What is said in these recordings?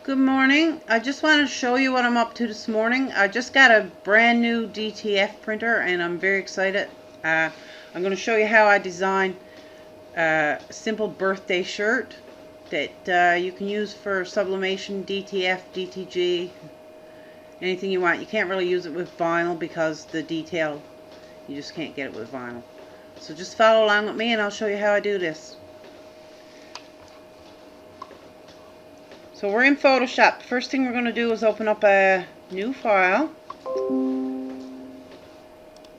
Good morning. I just wanted to show you what I'm up to this morning. I just got a brand new DTF printer and I'm very excited. I'm going to show you how I design a simple birthday shirt that you can use for sublimation, DTF, DTG, anything you want. You can't really use it with vinyl because the detail, you just can't get it with vinyl. So just follow along with me and I'll show you how I do this. So we're in Photoshop. The first thing we're going to do is open up a new file.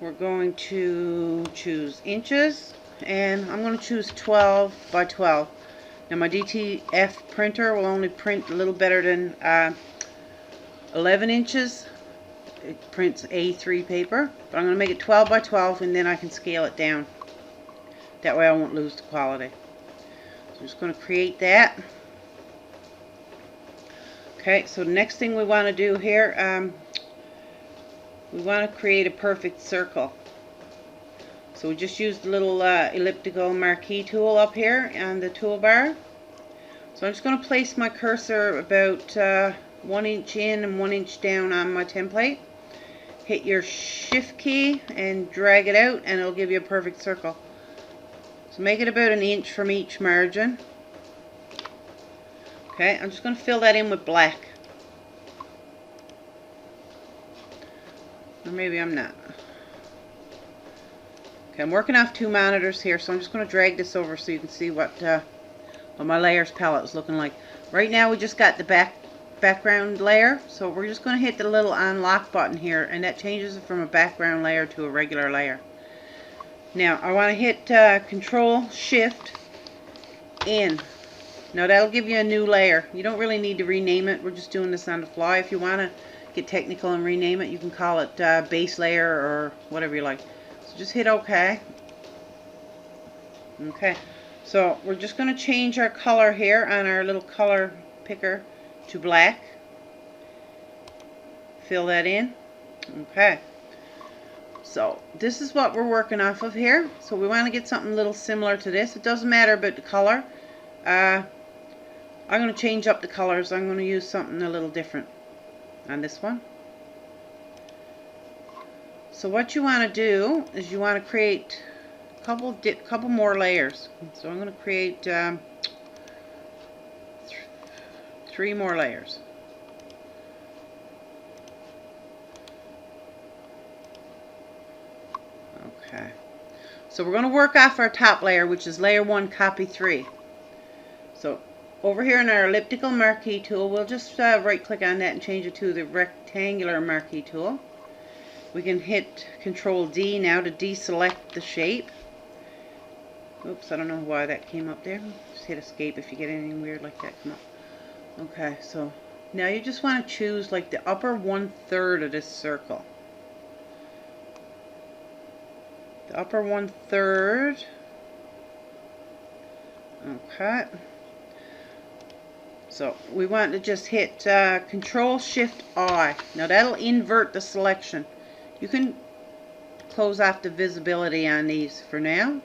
We're going to choose inches and I'm going to choose 12 by 12. Now my DTF printer will only print a little better than 11 inches. It prints A3 paper, but I'm going to make it 12 by 12 and then I can scale it down. That way I won't lose the quality. So I'm just going to create that. Okay, so the next thing we want to do here, we want to create a perfect circle. So we just used the little elliptical marquee tool up here on the toolbar. So I'm just going to place my cursor about 1 inch in and 1 inch down on my template. Hit your shift key and drag it out and it'll give you a perfect circle. So make it about 1 inch from each margin. Okay, I'm just going to fill that in with black. Or maybe I'm not. Okay, I'm working off 2 monitors here, so I'm just going to drag this over so you can see what my layers palette is looking like. Right now we just got the background layer, so we're just going to hit the little unlock button here, and that changes it from a background layer to a regular layer. Now I want to hit Control Shift in. Now that'll give you a new layer. You don't really need to rename it. We're just doing this on the fly. If you want to get technical and rename it, you can call it base layer or whatever you like. So just hit OK. Okay. So we're just going to change our color here on our little color picker to black. Fill that in. Okay. So this is what we're working off of here. So we want to get something a little similar to this. It doesn't matter about the color. I'm going to change up the colors. I'm going to use something a little different on this one. So what you want to do is you want to create a couple more layers. So I'm going to create 3 more layers. Okay. So we're going to work off our top layer, which is layer 1, copy 3. So over here in our elliptical marquee tool, we'll just right click on that and change it to the rectangular marquee tool. We can hit Control D now to deselect the shape. Oops, I don't know why that came up there. Just hit escape if you get anything weird like that come up. Okay, so now you just want to choose like the upper 1/3 of this circle. The upper 1/3. Okay. So we want to just hit Control Shift I. Now that'll invert the selection. You can close off the visibility on these for now.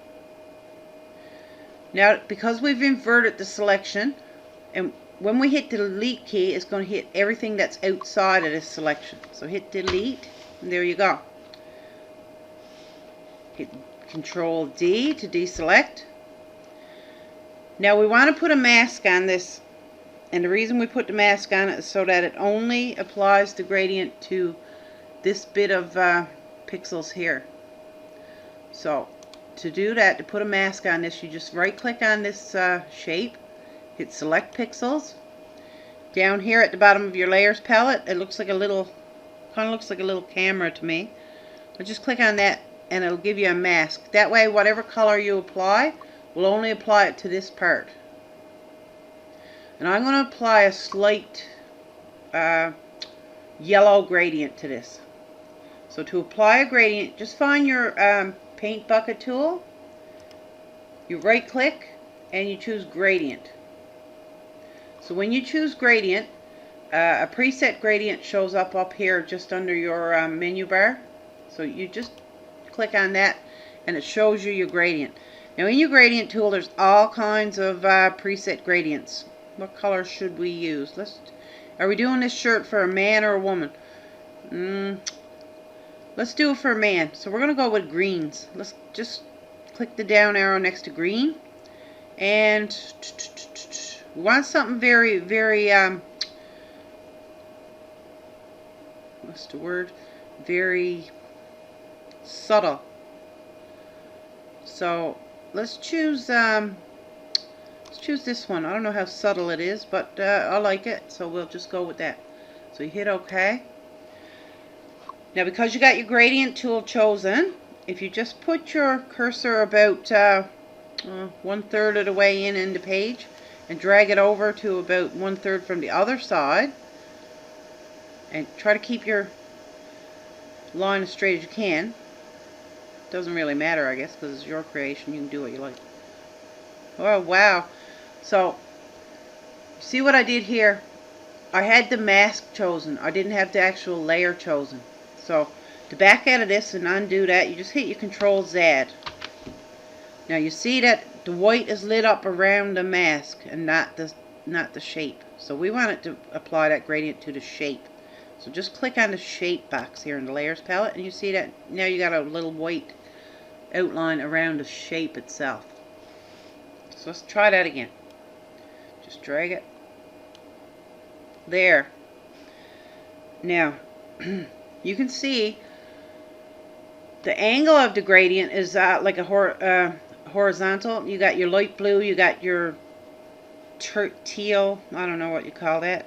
Now because we've inverted the selection, and when we hit the delete key, it's going to hit everything that's outside of this selection. So hit delete, and there you go. Hit Control D to deselect. Now we want to put a mask on this. And the reason we put the mask on it is so that it only applies the gradient to this bit of pixels here. So to do that, to put a mask on this, you just right click on this shape, hit select pixels. Down here at the bottom of your layers palette, it looks like a little, kind of looks like a little camera to me. But just click on that and it'll give you a mask. That way whatever color you apply will only apply it to this part. And I'm going to apply a slight yellow gradient to this. So to apply a gradient, just find your paint bucket tool, you right click and you choose gradient. So when you choose gradient, a preset gradient shows up here just under your menu bar. So you just click on that and it shows you your gradient. Now in your gradient tool there's all kinds of preset gradients. What color should we use? Let's Are we doing this shirt for a man or a woman? Let's do it for a man. So we're going to go with greens. Let's just click the down arrow next to green. And we want something very, very, what's the word? Very subtle. So let's choose this one. I don't know how subtle it is, but I like it, so we'll just go with that. So you hit OK. Now because you got your gradient tool chosen, if you just put your cursor about 1/3 of the way in the page and drag it over to about 1/3 from the other side, and try to keep your line as straight as you can. Doesn't really matter, I guess, because it's your creation. You can do what you like. Oh wow. So see what I did here? I had the mask chosen. I didn't have the actual layer chosen. So to back out of this and undo that, you just hit your Control Z. Now you see that the white is lit up around the mask and not the shape. So we want it to apply that gradient to the shape. So just click on the shape box here in the layers palette, and you see that now you got a little white outline around the shape itself. So let's try that again. Just drag it there. Now you can see the angle of the gradient is like a horizontal. You got your light blue, you got your teal, I don't know what you call that,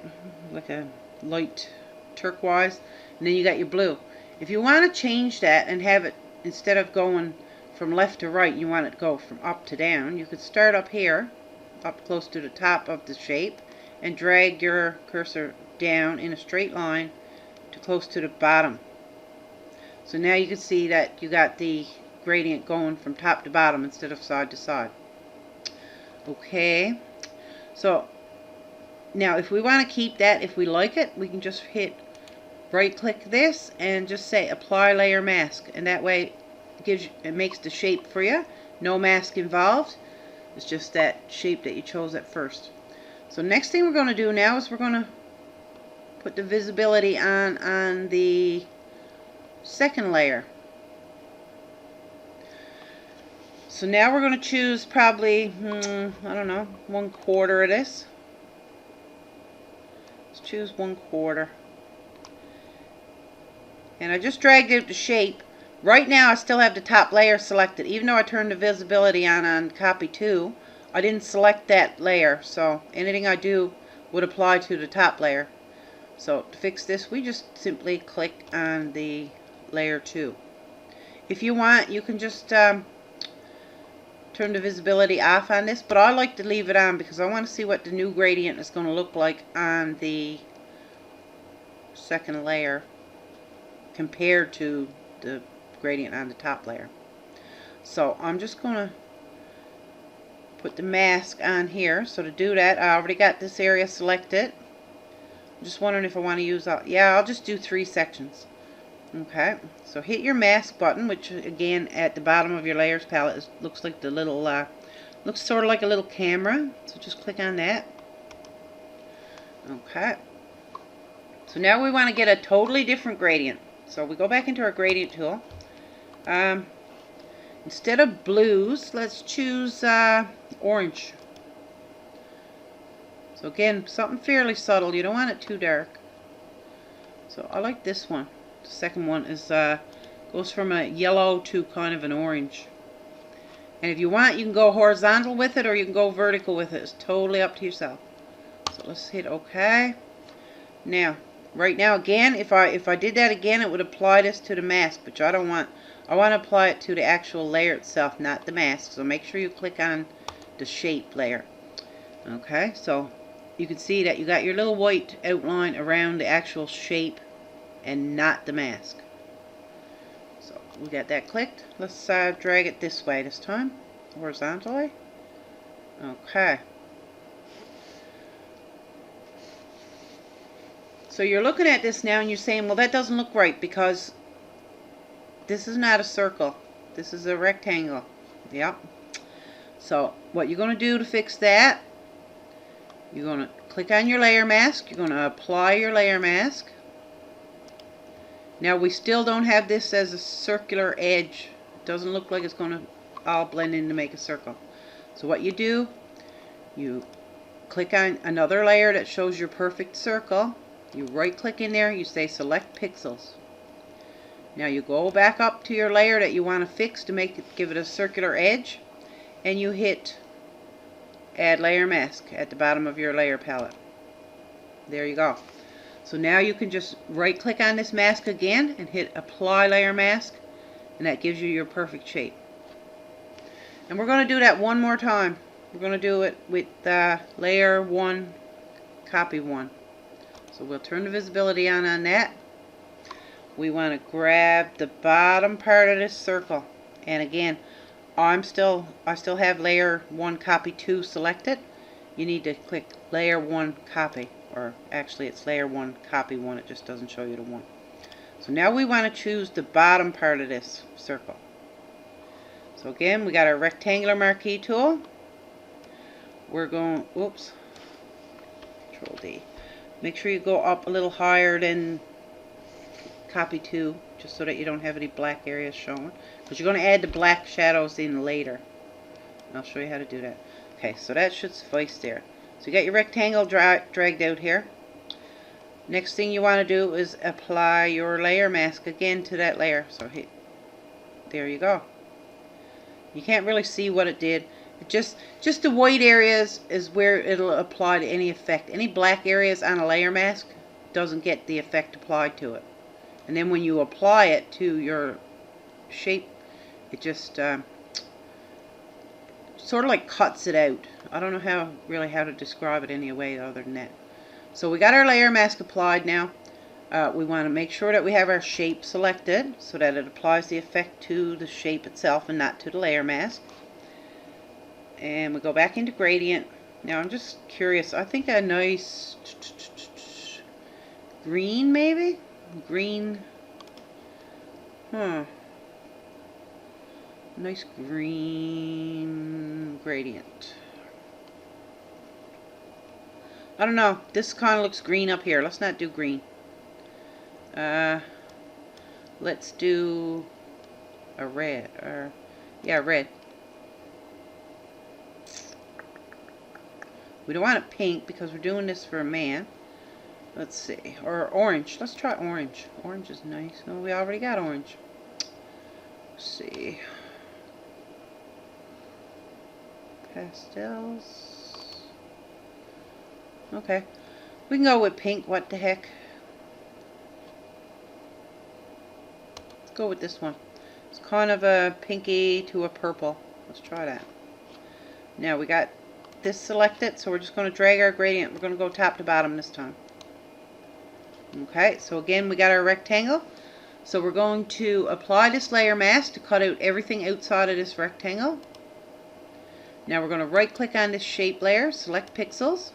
like a light turquoise, and then you got your blue. If you want to change that and have it, instead of going from left to right, you want it to go from up to down, you could start up here, up close to the top of the shape, and drag your cursor down in a straight line to close to the bottom. So now you can see that you got the gradient going from top to bottom instead of side to side. Okay, so now if we want to keep that, if we like it, we can just hit right click this and just say apply layer mask, and that way it makes the shape for you. No mask involved. It's just that shape that you chose at first. So next thing we're going to do now is we're going to put the visibility on the second layer. So now we're going to choose probably, I don't know, 1/4 of this. Let's choose 1/4. And I just dragged out the shape. Right now I still have the top layer selected. Even though I turned the visibility on copy 2, I didn't select that layer. So anything I do would apply to the top layer. So to fix this, we just simply click on the layer 2. If you want, you can just turn the visibility off on this, but I like to leave it on because I want to see what the new gradient is going to look like on the second layer compared to the gradient on the top layer. So I'm just going to put the mask on here. So to do that, I already got this area selected. I'm just wondering if I want to use I'll just do 3 sections. Okay, so hit your mask button, which again at the bottom of your layers palette looks like the little looks sort of like a little camera. So just click on that. Okay, so now we want to get a totally different gradient. So we go back into our gradient tool. Instead of blues, let's choose orange. So again, something fairly subtle. You don't want it too dark. So I like this one. The second one is goes from a yellow to kind of an orange. And if you want, you can go horizontal with it or you can go vertical with it. It's totally up to yourself. So let's hit OK. Now, right now again, if I did that again, it would apply this to the mask, which I don't want. I want to apply it to the actual layer itself, not the mask. So make sure you click on the shape layer. Okay, so you can see that you got your little white outline around the actual shape and not the mask. So we got that clicked. Let's drag it this way this time, horizontally. Okay. So you're looking at this now and you're saying, well, that doesn't look right because this is not a circle. This is a rectangle. Yep. So what you're going to do to fix that You're going to click on your layer mask. You're going to apply your layer mask. Now we still don't have this as a circular edge. It doesn't look like it's going to all blend in to make a circle. So what you do, you click on another layer that shows your perfect circle. You right click in there, you say select pixels. Now you go back up to your layer that you want to fix to give it a circular edge, and you hit add layer mask at the bottom of your layer palette. There you go. So now you can just right click on this mask again and hit apply layer mask, and that gives you your perfect shape. And we're going to do that one more time. We're going to do it with layer 1, copy 1. So we'll turn the visibility on that. We want to grab the bottom part of this circle, and again, I still have layer 1 copy 2 selected. You need to click layer 1 copy, or actually it's layer 1 copy 1, it just doesn't show you the 1. So now we want to choose the bottom part of this circle. So again, we got our rectangular marquee tool. We're going, oops, Control D. Make sure you go up a little higher than copy 2, just so that you don't have any black areas showing, because you're going to add the black shadows in later. I'll show you how to do that. Okay, so that should suffice there. So you got your rectangle dragged out here. Next thing you want to do is apply your layer mask again to that layer. So hit, there you go. You can't really see what it did. It just the white areas is where it'll apply to any effect. Any black areas on a layer mask doesn't get the effect applied to it. And then when you apply it to your shape, it just sort of like cuts it out. I don't know really how to describe it any way other than that. So we got our layer mask applied now. We want to make sure that we have our shape selected so that it applies the effect to the shape itself and not to the layer mask. And we go back into gradient. Now I'm just curious, I think a nice green, maybe? Green. Nice green gradient. I don't know, this kind of looks green up here. Let's not do green. Let's do a red, or yeah, red. We don't want it pink because we're doing this for a man. Let's see, or orange. Let's try orange. Orange is nice. No, we already got orange. Let's see. Pastels. Okay, we can go with pink. What the heck? Let's go with this one. It's kind of a pinky to a purple. Let's try that. Now we got this selected, so we're just going to drag our gradient. We're going to go top to bottom this time. Okay, so again we got our rectangle. So we're going to apply this layer mask to cut out everything outside of this rectangle. Now we're going to right click on this shape layer, select pixels,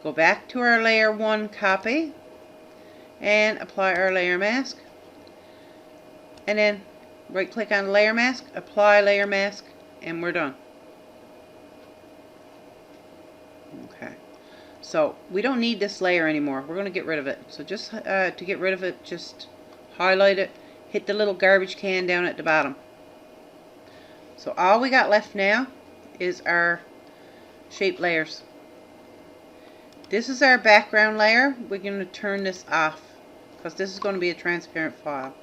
go back to our layer 1 copy, and apply our layer mask. And then right click on layer mask, apply layer mask, and we're done. Okay, so we don't need this layer anymore. We're going to get rid of it. So just to get rid of it, just highlight it, hit the little garbage can down at the bottom. So all we got left now is our shape layers. This is our background layer. We're going to turn this off because this is going to be a transparent file.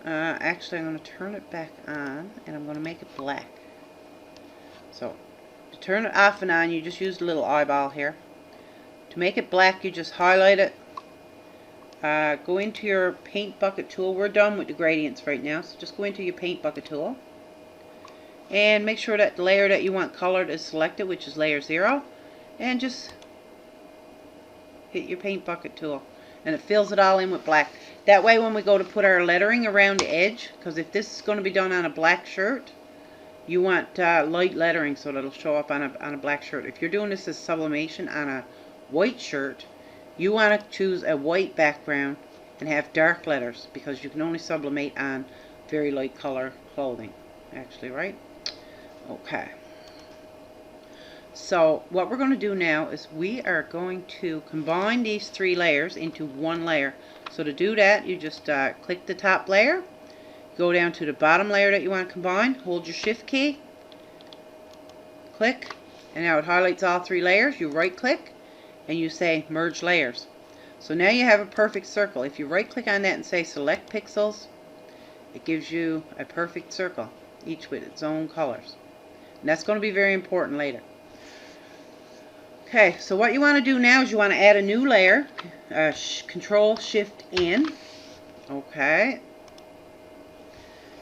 Actually, I'm going to turn it back on and I'm going to make it black. So to turn it off and on, you just use the little eyeball here. To make it black, you just highlight it. Go into your paint bucket tool. We're done with the gradients right now, so just go into your paint bucket tool and make sure that the layer that you want colored is selected, which is layer 0, and just hit your paint bucket tool and it fills it all in with black. That way when we go to put our lettering around the edge, because if this is going to be done on a black shirt, you want light lettering so that it'll show up on a black shirt. If you're doing this as sublimation on a white shirt, you want to choose a white background and have dark letters, because you can only sublimate on very light color clothing, actually, right? Okay. So what we're going to do now is we are going to combine these 3 layers into one layer. So to do that, you just click the top layer, go down to the bottom layer that you want to combine, hold your shift key, click, and now it highlights all 3 layers. You right click and you say merge layers. So now you have a perfect circle. If you right click on that and say select pixels, it gives you a perfect circle, each with its own colors. And that's going to be very important later. Okay, so what you want to do now is you want to add a new layer. Control Shift N. Okay.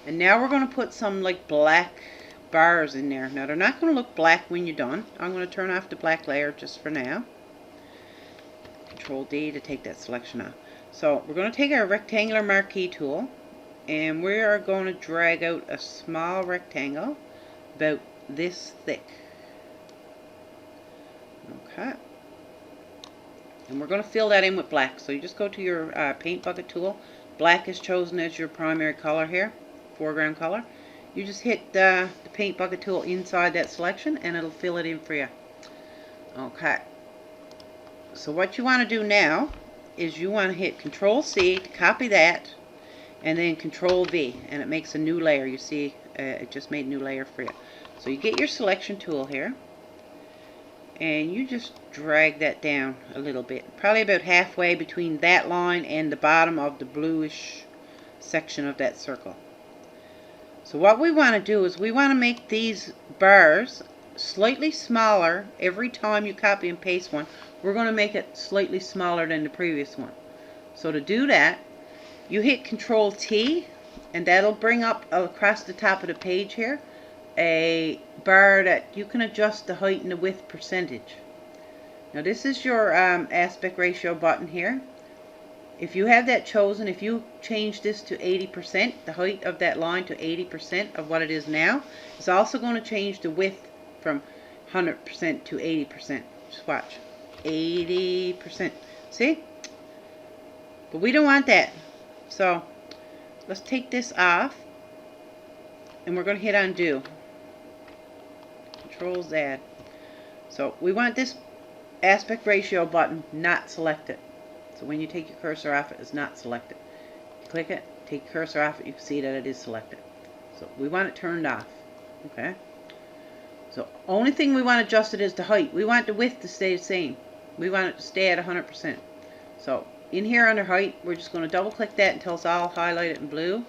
And now we're going to put some like black bars in there. Now they're not going to look black when you're done. I'm going to turn off the black layer just for now. Control D to take that selection off. So we're going to take our rectangular marquee tool and we are going to drag out a small rectangle about this thick. Okay. And we're going to fill that in with black. So you just go to your paint bucket tool. Black is chosen as your primary color here, foreground color. You just hit the paint bucket tool inside that selection and it'll fill it in for you. Okay. So what you want to do now is you want to hit Control C to copy that and then Control V and it makes a new layer. You see it just made a new layer for you. So you get your selection tool here and you just drag that down a little bit, probably about halfway between that line and the bottom of the bluish section of that circle. So what we want to do is we want to make these bars slightly smaller every time you copy and paste one. We're going to make it slightly smaller than the previous one. So to do that, you hit Control T and that'll bring up across the top of the page here a bar that you can adjust the height and the width percentage. Now this is your aspect ratio button here. If you have that chosen, if you change this to 80%, the height of that line to 80% of what it is now, it's also going to change the width from 100% to 80%. Just watch. 80%. See? But we don't want that. So let's take this off and we're going to hit undo. Control Z. So we want this aspect ratio button not selected. So when you take your cursor off it, it's not selected. You click it, take your cursor off it, you can see that it is selected. So we want it turned off. Okay. So only thing we want adjusted is the height. We want the width to stay the same. We want it to stay at 100%. So in here under height, we're just going to double click that until it's all highlighted in blue.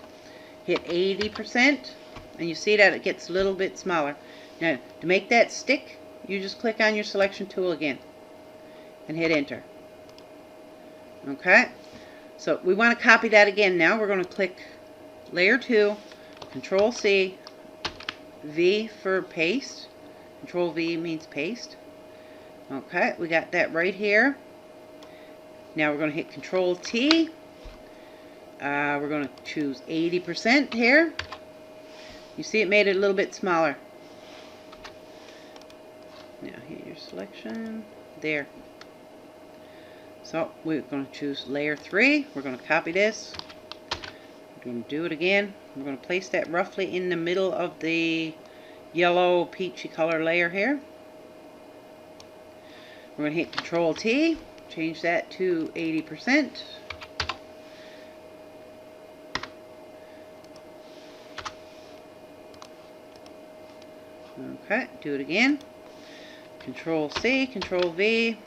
Hit 80% and you see that it gets a little bit smaller. Now to make that stick, you just click on your selection tool again and hit enter. Okay, so we want to copy that again. Now we're going to click layer 2, Control C, V for paste. Control V means paste. Okay, we got that right here. Now we're going to hit Control T. We're going to choose 80% here. You see it made it a little bit smaller. Now hit your selection. There. So we're going to choose layer 3. We're going to copy this. We're going to do it again. We're going to place that roughly in the middle of the yellow peachy color layer here. We're going to hit Control T. Change that to 80%. Okay, do it again. Control C, Control V.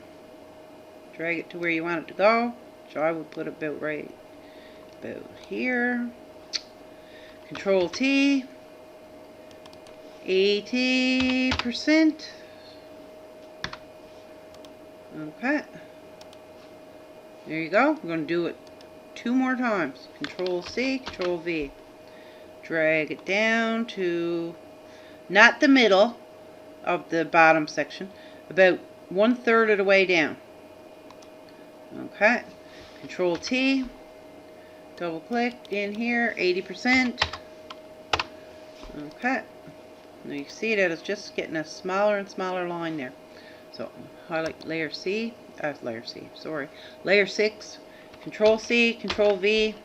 Drag it to where you want it to go. So I would put it about right about here. Control T. 80%. Okay. There you go. We're going to do it 2 more times. Control C, Control V. Drag it down to not the middle of the bottom section, about 1/3 of the way down. Okay. Control T. Double click in here, 80%. Okay. Now you see that it's just getting a smaller and smaller line there. So highlight layer 6. Control C, Control V.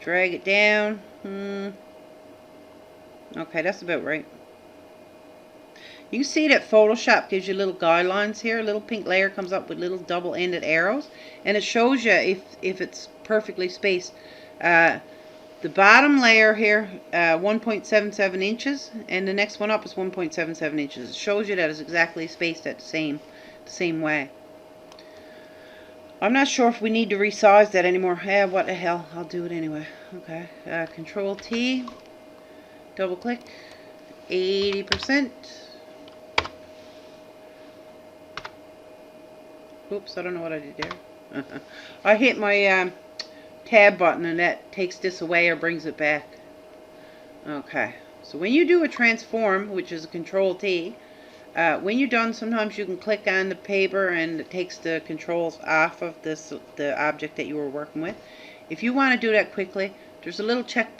Drag it down. Okay, that's about right. You can see that Photoshop gives you little guidelines here. A little pink layer comes up with little double-ended arrows, and it shows you if it's perfectly spaced. The bottom layer here, 1.77 inches, and the next one up is 1.77 inches. It shows you that it's exactly spaced at the same way. I'm not sure if we need to resize that anymore. Yeah, what the hell, I'll do it anyway. Okay, Control T, double click, 80%. Oops, I don't know what I did there. I hit my tab button and that takes this away or brings it back. Okay, so when you do a transform, which is a Control T, when you're done, sometimes you can click on the paper and it takes the controls off of the object that you were working with. If you want to do that quickly, there's a little check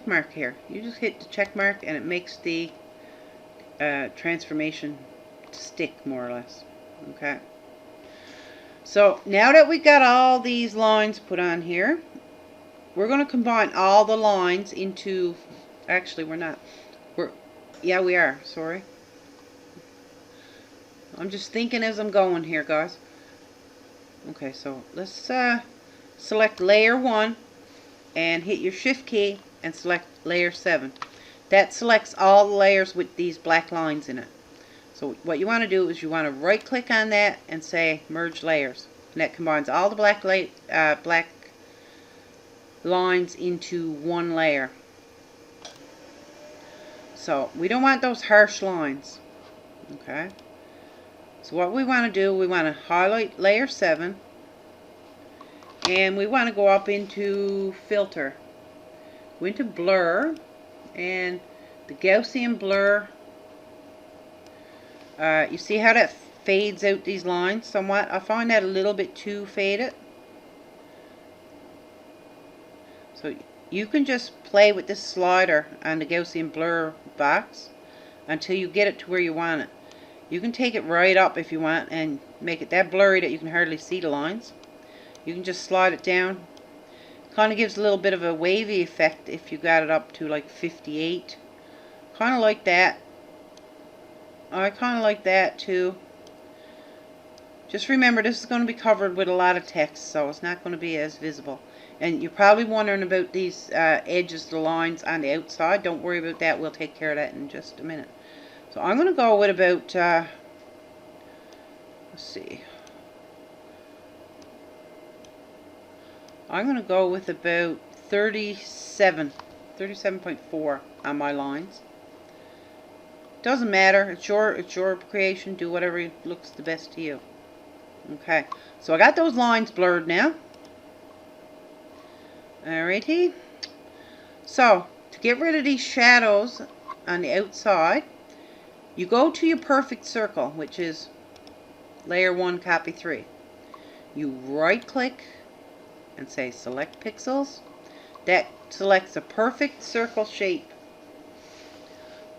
mark here. You just hit the check mark and it makes the transformation stick more or less. Okay. So now that we got all these lines put on here, we're going to combine all the lines into, actually we're not, yeah we are, sorry. I'm just thinking as I'm going here, guys. Okay, so let's select layer 1 and hit your shift key and select layer 7. That selects all the layers with these black lines in it. So what you want to do is you want to right click on that and say merge layers. And that combines all the black lines into one layer. So we don't want those harsh lines. Okay. So what we want to do, we want to highlight layer 7 and we want to go up into filter. Go into blur, and the Gaussian blur, you see how that fades out these lines somewhat? I find that a little bit too faded. So you can just play with this slider on the Gaussian blur box until you get it to where you want it. You can take it right up if you want and make it that blurry that you can hardly see the lines. You can just slide it down. Kind of gives a little bit of a wavy effect if you got it up to like 58. Kind of like that. I kind of like that too. Just remember, this is going to be covered with a lot of text, so it's not going to be as visible. And you're probably wondering about these edges, the lines on the outside. Don't worry about that. We'll take care of that in just a minute. So I'm going to go with about, let's see. I'm going to go with about 37.4 on my lines. Doesn't matter. It's your creation. Do whatever looks the best to you. Okay. So I got those lines blurred now. Alrighty. So to get rid of these shadows on the outside, you go to your perfect circle, which is layer 1, copy 3. You right click and say select pixels. That selects a perfect circle shape.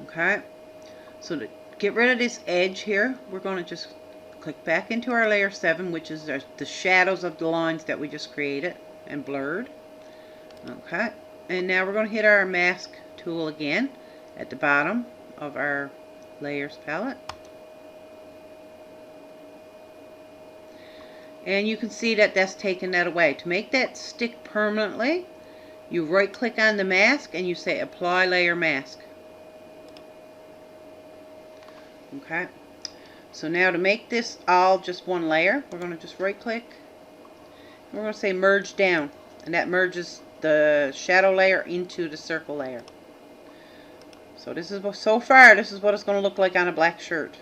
Okay. So to get rid of this edge here, we're going to just click back into our layer 7, which is the shadows of the lines that we just created and blurred. Okay. And now we're going to hit our mask tool again at the bottom of our layers palette. And you can see that that's taken that away. To make that stick permanently, you right click on the mask and you say apply layer mask. Okay. So now to make this all just one layer, we're going to just right click. We're going to say merge down. And that merges the shadow layer into the circle layer. So this is what, so far, this is what it's going to look like on a black shirt.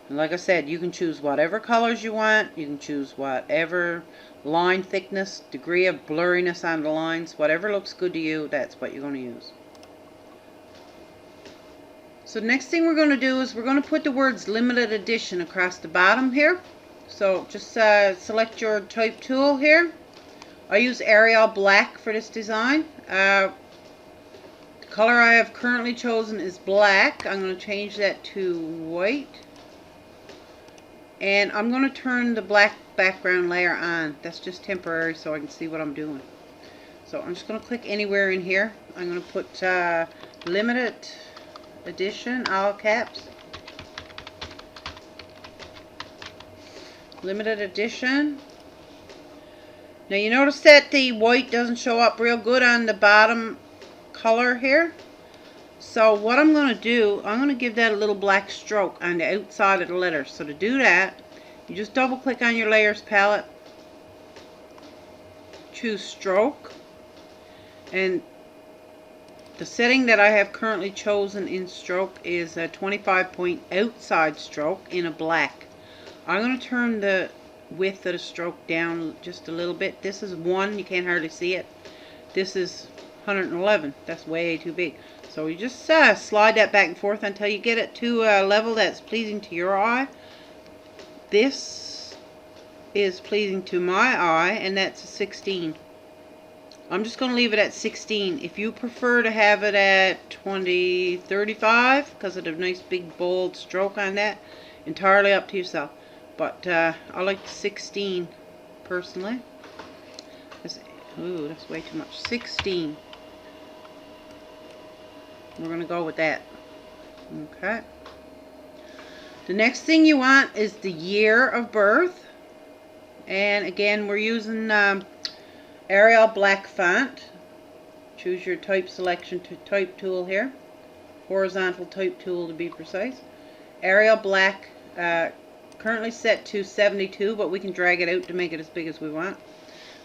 And like I said, you can choose whatever colors you want. You can choose whatever line thickness, degree of blurriness on the lines. Whatever looks good to you, that's what you're going to use. So the next thing we're going to do is we're going to put the words limited edition across the bottom here. So just select your type tool here. I use Arial Black for this design. The color I have currently chosen is black. I'm going to change that to white. And I'm going to turn the black background layer on. That's just temporary so I can see what I'm doing. So I'm just going to click anywhere in here. I'm going to put limited edition, all caps. Limited edition. Now you notice that the white doesn't show up real good on the bottom color here. So what I'm going to do, I'm going to give that a little black stroke on the outside of the letters. So to do that, you just double click on your layers palette, choose stroke, and the setting that I have currently chosen in stroke is a 25 point outside stroke in a black. I'm going to turn the width of the stroke down just a little bit. This is 1, you can't hardly see it. This is 111, that's way too big. So you just slide that back and forth until you get it to a level that's pleasing to your eye. This is pleasing to my eye, and that's a 16. I'm just going to leave it at 16. If you prefer to have it at 20, 35, because of the nice big bold stroke on that, entirely up to yourself. But I like 16 personally. Ooh, that's way too much. 16. We're going to go with that. Okay. The next thing you want is the year of birth. And again, we're using Arial black font. Choose your type selection to type tool here. Horizontal type tool to be precise. Arial black, currently set to 72, but we can drag it out to make it as big as we want.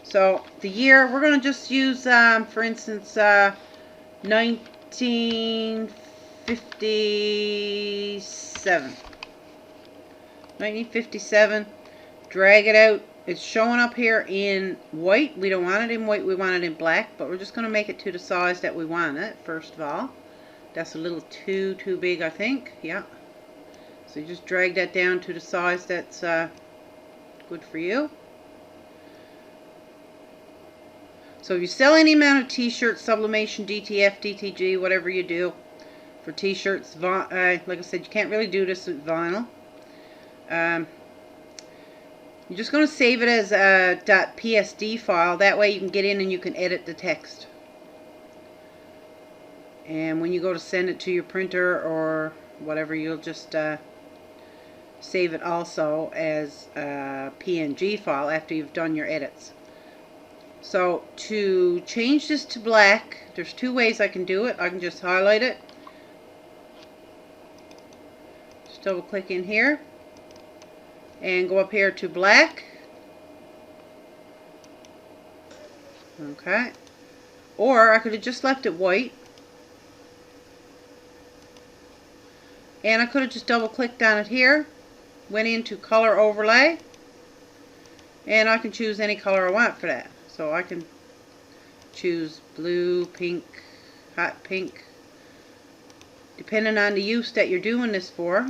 So the year, we're going to just use, for instance, 1957. 1957. Drag it out. It's showing up here in white. We don't want it in white, we want it in black, but we're just going to make it to the size that we want it, first of all. That's a little too big, I think. Yeah. So you just drag that down to the size that's good for you. So if you sell any amount of t-shirts, Sublimation, DTF, DTG, whatever you do for t-shirts, like I said, you can't really do this with vinyl. You're just going to save it as a .psd file. That way you can get in and you can edit the text. And when you go to send it to your printer or whatever, you'll just save it also as a PNG file after you've done your edits. So to change this to black, there's 2 ways I can do it. I can just highlight it. Just double click in here. And go up here to black. Okay. Or I could have just left it white. And I could have just double clicked on it here. Went into color overlay. And I can choose any color I want for that. So I can choose blue, pink, hot pink, depending on the use that you're doing this for.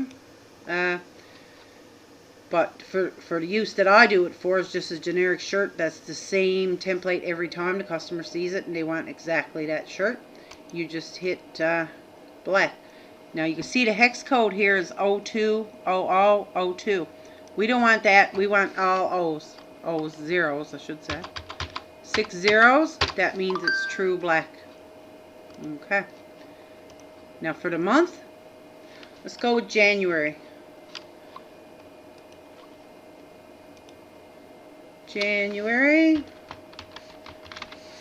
But for the use that I do it for is just a generic shirt that's the same template every time the customer sees it and they want exactly that shirt. You just hit black. Now you can see the hex code here is 020002. We don't want that. We want all O's. O's, zeros I should say. 6 zeros, that means it's true black. Okay. Now for the month, let's go with January. January,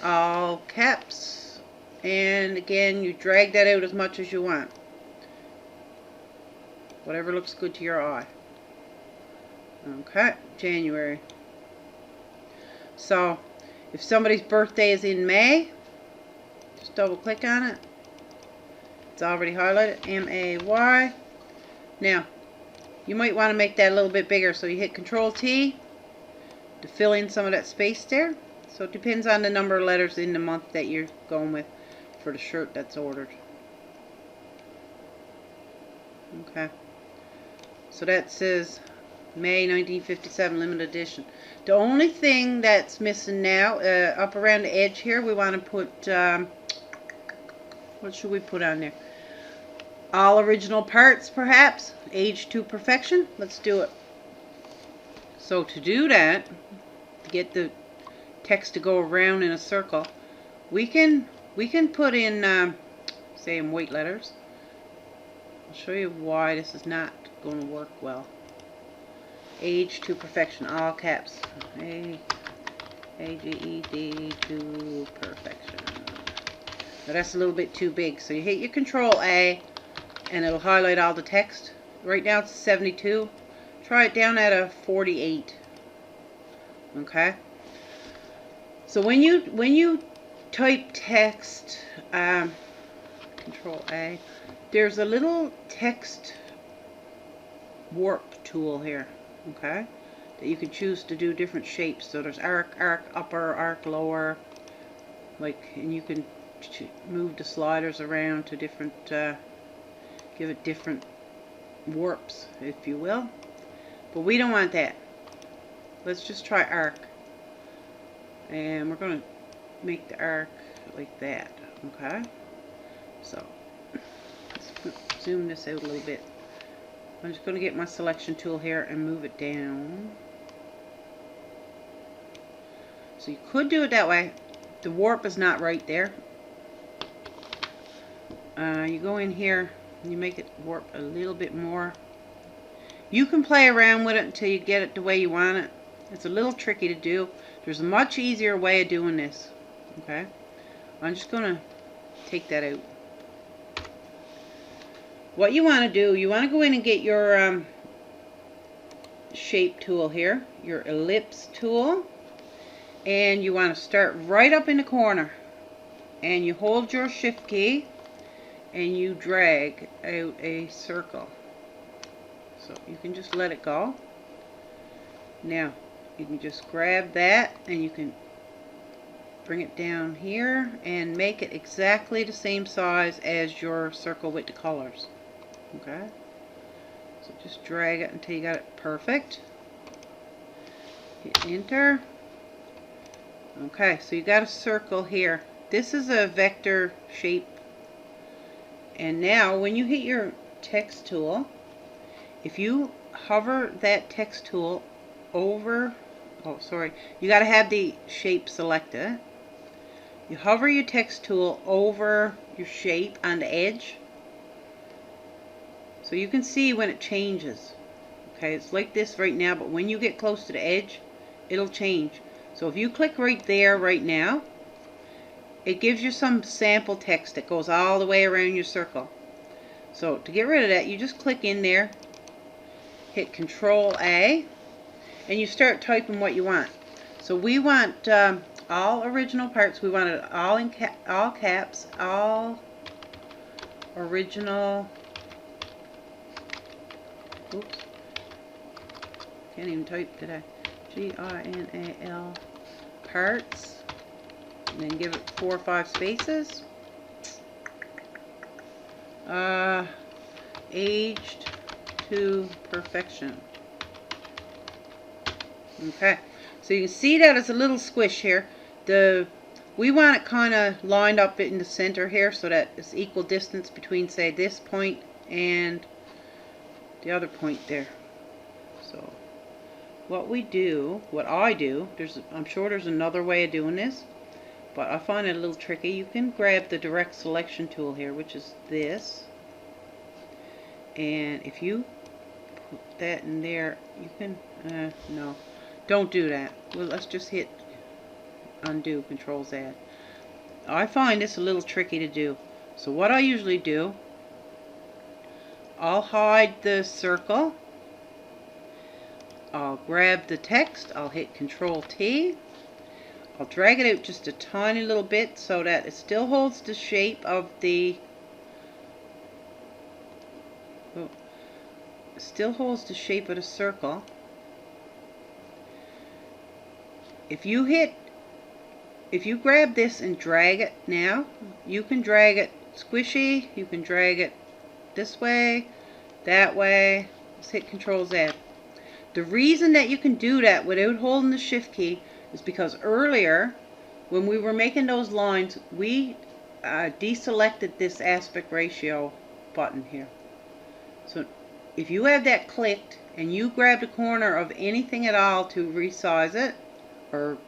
all caps, and again you drag that out as much as you want. Whatever looks good to your eye. Okay, January. So if somebody's birthday is in May, just double click on it. It's already highlighted, M-A-Y. Now, you might want to make that a little bit bigger, so you hit Control-T to fill in some of that space there. So it depends on the number of letters in the month that you're going with for the shirt that's ordered. Okay. So that says May 1957 limited edition. The only thing that's missing now, up around the edge here, we want to put, what should we put on there? All original parts, perhaps. Age to perfection. Let's do it. So to do that, to get the text to go around in a circle, We can put in say in white letters. I'll show you why this is not going to work well. Age to perfection, all caps. A-G-E-D to perfection. Now that's a little bit too big, so you hit your Control A and it'll highlight all the text. Right now it's 72. Try it down at a 48. Okay. So when you type text, Control A, there's a little text warp tool here. Okay, that you can choose to do different shapes. So there's arc upper, arc lower, like, and you can move the sliders around to different, give it different warps, if you will. But we don't want that. Let's just try arc, and we're going to make the arc like that. Okay, so let's zoom this out a little bit. I'm just going to get my selection tool here and move it down. So you could do it that way. The warp is not right there. You go in here and you make it warp a little bit more. You can play around with it until you get it the way you want it. It's a little tricky to do. There's a much easier way of doing this. Okay, I'm just going to take that out. What you want to do, you want to go in and get your shape tool here, your ellipse tool, and you want to start right up in the corner, and you hold your shift key and you drag out a circle. So you can just let it go. Now you can just grab that and you can bring it down here and make it exactly the same size as your circle with the colors. Okay, so just drag it until you got it perfect. Hit enter. Okay, so you got a circle here. This is a vector shape. And now when you hit your text tool, if you hover that text tool over, oh sorry, you got to have the shape selected. You hover your text tool over your shape on the edge. So you can see when it changes. Okay, it's like this right now, but when you get close to the edge, it'll change. So if you click right there right now, it gives you some sample text that goes all the way around your circle. So to get rid of that, you just click in there, hit Control A, and you start typing what you want. So we want all original parts. We want it all in all caps, all original. Oops, can't even type today. G-R-N-A-L parts, and then give it 4 or 5 spaces. Aged to perfection. Okay, so you can see that it's a little squish here. We want it kind of lined up in the center here so that it's equal distance between, say, this point and the other point there. So what I do, I'm sure there's another way of doing this, but I find it a little tricky. You can grab the direct selection tool here, which is this, and if you put that in there, you can no, don't do that. Well, let's just hit undo, Control Z. I find this a little tricky to do. So what I usually do, I'll hide the circle, I'll grab the text, I'll hit Control T, I'll drag it out just a tiny little bit so that it still holds the shape of the circle. If you grab this and drag it now, you can drag it squishy, you can drag it this way, that way. Let's hit Control Z. The reason that you can do that without holding the shift key is because earlier when we were making those lines, we deselected this aspect ratio button here. So if you have that clicked and you grab the corner of anything at all to resize it or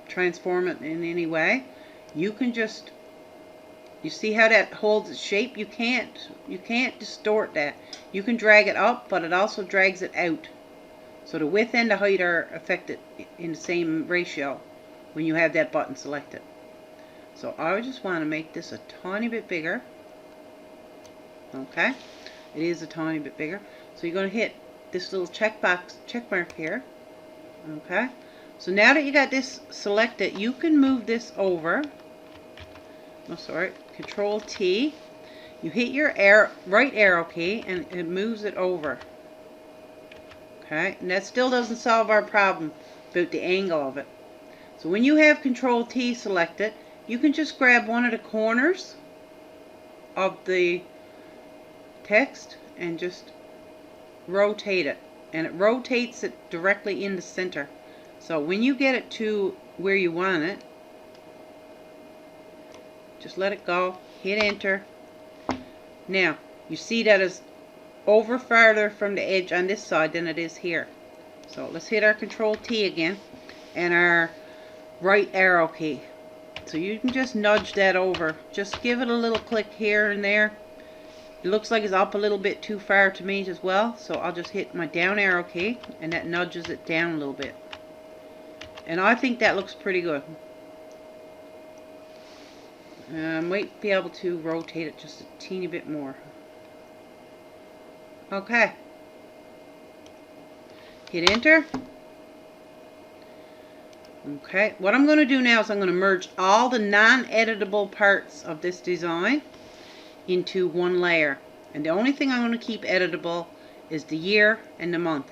transform it in any way, you can just, you see how that holds its shape? You can't distort that. You can drag it up, but it also drags it out. So the width and the height are affected in the same ratio when you have that button selected. So I just want to make this a tiny bit bigger. Okay, it is a tiny bit bigger. So you're going to hit this little check mark here. Okay, so now that you got this selected, you can move this over. Oh, sorry, Control T. You hit your right arrow key and it moves it over. Okay, and that still doesn't solve our problem about the angle of it. So when you have Control T selected, you can just grab one of the corners of the text and just rotate it, and it rotates it directly in the center. So when you get it to where you want it, just let it go, hit enter. Now you see that it's over farther from the edge on this side than it is here. So let's hit our Control T again and our right arrow key. So you can just nudge that over. Just give it a little click here and there. It looks like it's up a little bit too far to me as well, so I'll just hit my down arrow key and that nudges it down a little bit. And I think that looks pretty good. I might be able to rotate it just a teeny bit more. Okay. Hit enter. Okay, what I'm going to do now is I'm going to merge all the non-editable parts of this design into one layer. And the only thing I'm going to keep editable is the year and the month.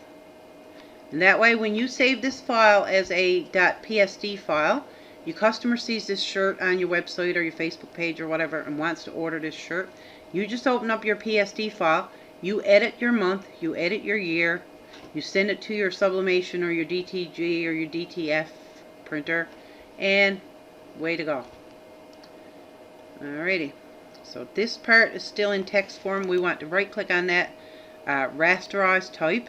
And that way when you save this file as a .psd file, your customer sees this shirt on your website or your Facebook page or whatever and wants to order this shirt, you just open up your PSD file, you edit your month, you edit your year, you send it to your Sublimation or your DTG or your DTF printer, and way to go. Alrighty, so this part is still in text form. We want to right click on that, Rasterize Type.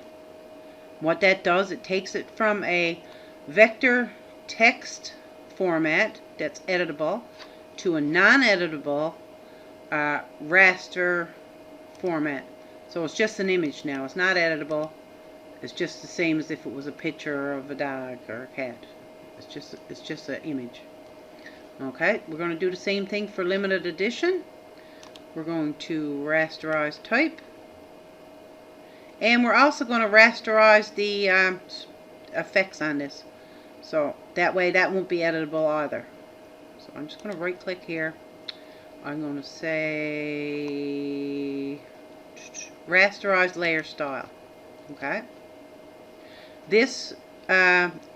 What that does, it takes it from a vector text format that's editable to a non-editable raster format. So it's just an image now. It's not editable. It's just the same as if it was a picture of a dog or a cat. It's just an image. Okay, we're going to do the same thing for limited edition. We're going to rasterize type, and we're also going to rasterize the effects on this, so that way that won't be editable either. So I'm just going to right click here. I'm going to say rasterize layer style. Okay, this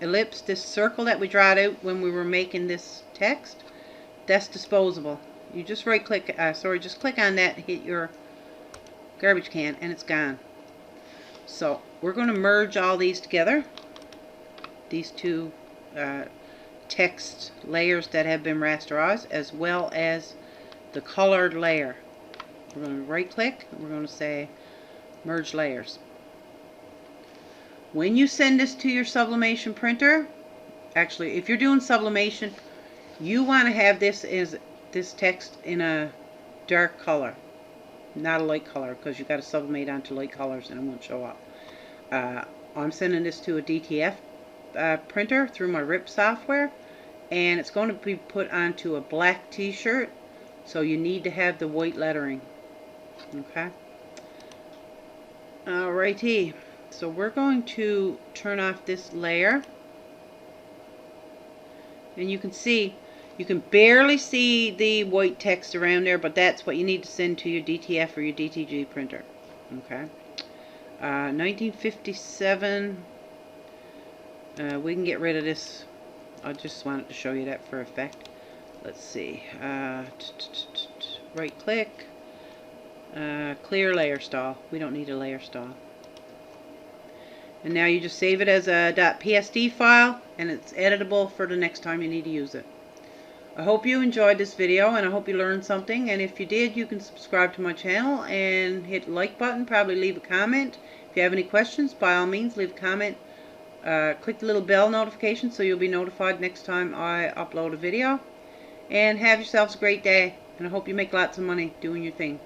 ellipse, this circle that we drawed out when we were making this text, that's disposable. You just right click, just click on that and hit your garbage can and it's gone. So we're going to merge all these together, these two text layers that have been rasterized, as well as the colored layer. We're going to right click and we're going to say merge layers. When you send this to your Sublimation printer, actually if you're doing Sublimation, you want to have this text in a dark color, not a light color, because you got to sublimate onto light colors and it won't show up. I'm sending this to a DTF printer through my RIP software, and it's going to be put onto a black t-shirt, so you need to have the white lettering. Okay, alrighty, so we're going to turn off this layer, and you can see, you can barely see the white text around there, but that's what you need to send to your DTF or your DTG printer. Okay, 1957, we can get rid of this. I just wanted to show you that for effect. Let's see, right click, clear layer style. We don't need a layer style. And now you just save it as a .psd file, and it's editable for the next time you need to use it. I hope you enjoyed this video, and I hope you learned something, and if you did, you can subscribe to my channel and hit the like button, probably leave a comment. If you have any questions, by all means leave a comment. Click the little bell notification so you'll be notified next time I upload a video. And have yourselves a great day. And I hope you make lots of money doing your thing.